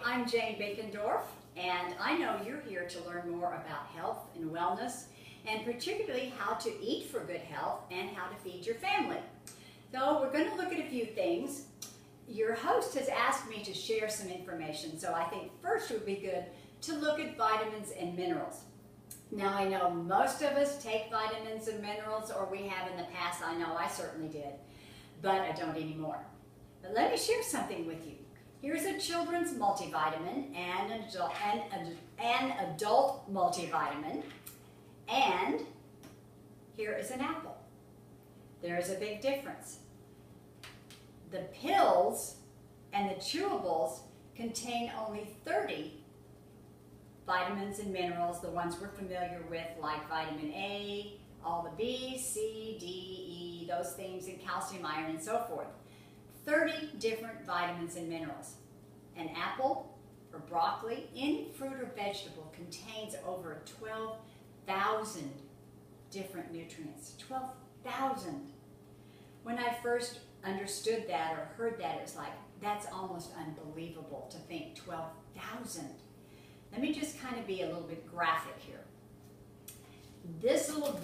I'm Jayne Benkendorf, and I know you're here to learn more about health and wellness, and particularly how to eat for good health and how to feed your family. So we're going to look at a few things. Your host has asked me to share some information, so I think first it would be good to look at vitamins and minerals. Now I know most of us take vitamins and minerals, or we have in the past. I know I certainly did, but I don't anymore. But let me share something with you. Here's a children's multivitamin and an adult multivitamin, and here is an apple. There is a big difference. The pills and the chewables contain only 30 vitamins and minerals, the ones we're familiar with, like vitamin A, all the B, C, D, E, those things, and calcium, iron, and so forth. 30 different vitamins and minerals. An apple or broccoli, any fruit or vegetable, contains over 12,000 different nutrients. 12,000. When I first understood that or heard that, it was like, that's almost unbelievable to think 12,000. Let me just kind of be a little bit graphic here. This little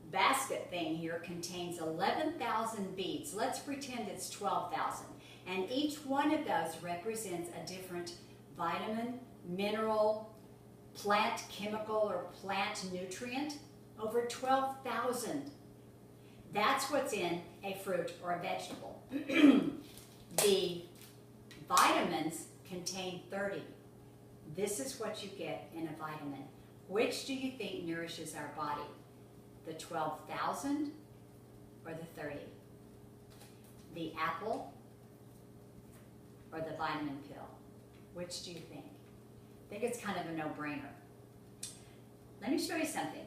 basket thing here contains 11,000 beads. Let's pretend it's 12,000. And each one of those represents a different vitamin, mineral, plant chemical, or plant nutrient. Over 12,000. That's what's in a fruit or a vegetable. The vitamins contain 30. This is what you get in a vitamin. Which do you think nourishes our body? The 12,000 or the 30? The apple or the vitamin pill? Which do you think? I think it's kind of a no-brainer. Let me show you something.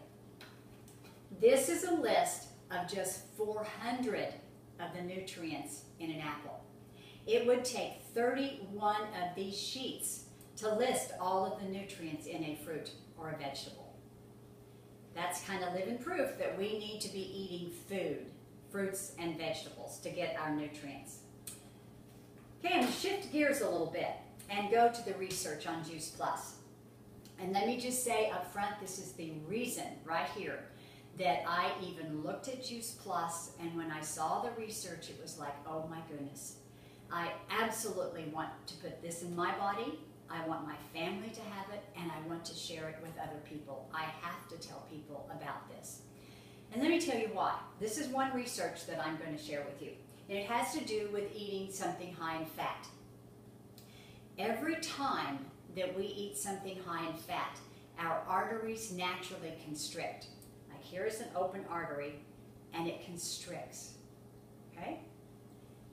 This is a list of just 400 of the nutrients in an apple. It would take 31 of these sheets to list all of the nutrients in a fruit or a vegetable. That's kind of living proof that we need to be eating food, fruits and vegetables, to get our nutrients. Okay, I'm going to shift gears a little bit and go to the research on Juice Plus. And let me just say up front, this is the reason right here that I even looked at Juice Plus, and when I saw the research, it was like, oh my goodness. I absolutely want to put this in my body. I want my family to have it, and I want to share it with other people. I have to tell people about this. And let me tell you why. This is one research that I'm going to share with you. And it has to do with eating something high in fat. Every time that we eat something high in fat, our arteries naturally constrict. Like here is an open artery, and it constricts. Okay?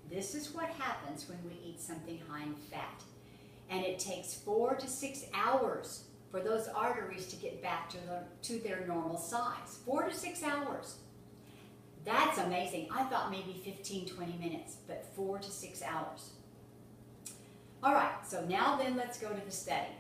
This is what happens when we eat something high in fat. And it takes 4 to 6 hours for those arteries to get back to their normal size. 4 to 6 hours. That's amazing. I thought maybe 15, 20 minutes, but 4 to 6 hours. All right, so now then let's go to the study.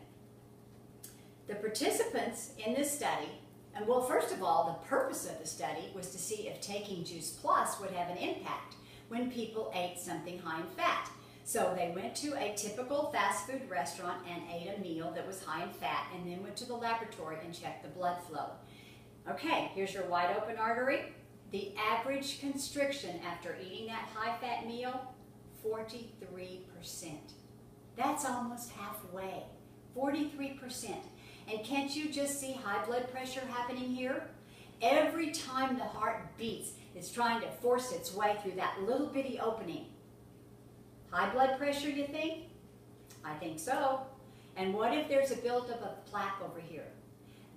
The participants in this study, and well, first of all, the purpose of the study was to see if taking Juice Plus would have an impact when people ate something high in fat. So they went to a typical fast food restaurant and ate a meal that was high in fat, and then went to the laboratory and checked the blood flow. Okay, here's your wide open artery. The average constriction after eating that high-fat meal, 43%. That's almost halfway, 43%. And can't you just see high blood pressure happening here? Every time the heart beats, it's trying to force its way through that little bitty opening. High blood pressure, you think? I think so. And what if there's a buildup of plaque over here?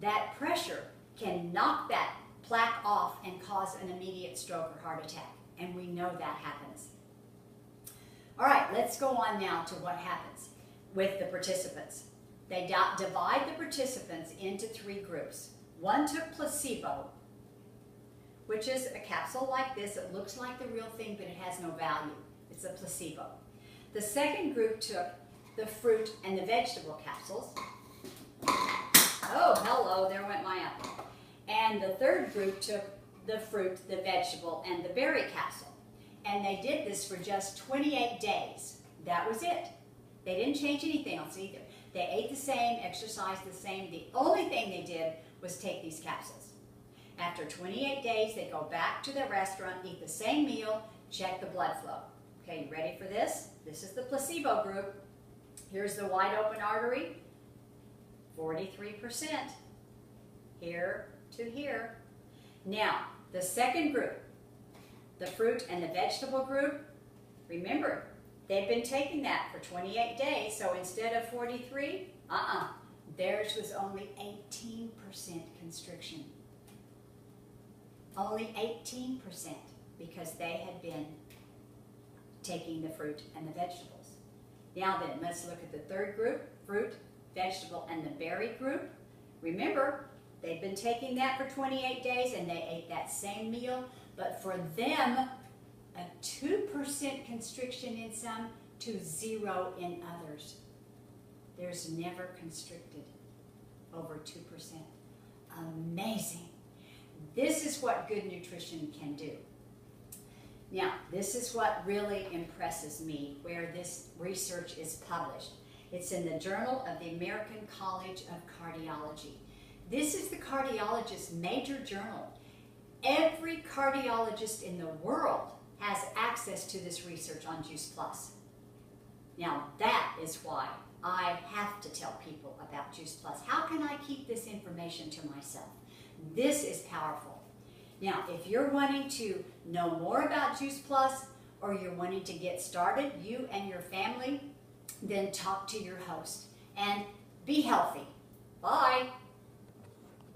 That pressure can knock that plaque off and cause an immediate stroke or heart attack. And we know that happens. All right, let's go on now to what happens with the participants. They divide the participants into 3 groups. One took placebo, which is a capsule like this. It looks like the real thing, but it has no value. It's a placebo. The second group took the fruit and the vegetable capsules. Oh, hello, there went my apple. And the third group took the fruit, the vegetable, and the berry capsule. And they did this for just 28 days. That was it. They didn't change anything else either. They ate the same, exercised the same. The only thing they did was take these capsules. After 28 days, they go back to the restaurant, eat the same meal, check the blood flow. Okay, you ready for this? This is the placebo group. Here's the wide open artery, 43%, here to here. Now, the second group, the fruit and the vegetable group, remember, they've been taking that for 28 days, so instead of 43, theirs was only 18% constriction. Only 18% because they had been taking the fruit and the vegetables. Now then, let's look at the third group, fruit, vegetable, and the berry group. Remember, they've been taking that for 28 days and they ate that same meal, but for them, a 2% constriction in some to 0 in others. There's never constricted over 2%. Amazing. This is what good nutrition can do. Now, this is what really impresses me, where this research is published. It's in the Journal of the American College of Cardiology. This is the cardiologist's major journal. Every cardiologist in the world has access to this research on Juice Plus. Now, that is why I have to tell people about Juice Plus. How can I keep this information to myself? This is powerful. Now, if you're wanting to know more about Juice Plus or you're wanting to get started, you and your family, then talk to your host and be healthy. Bye.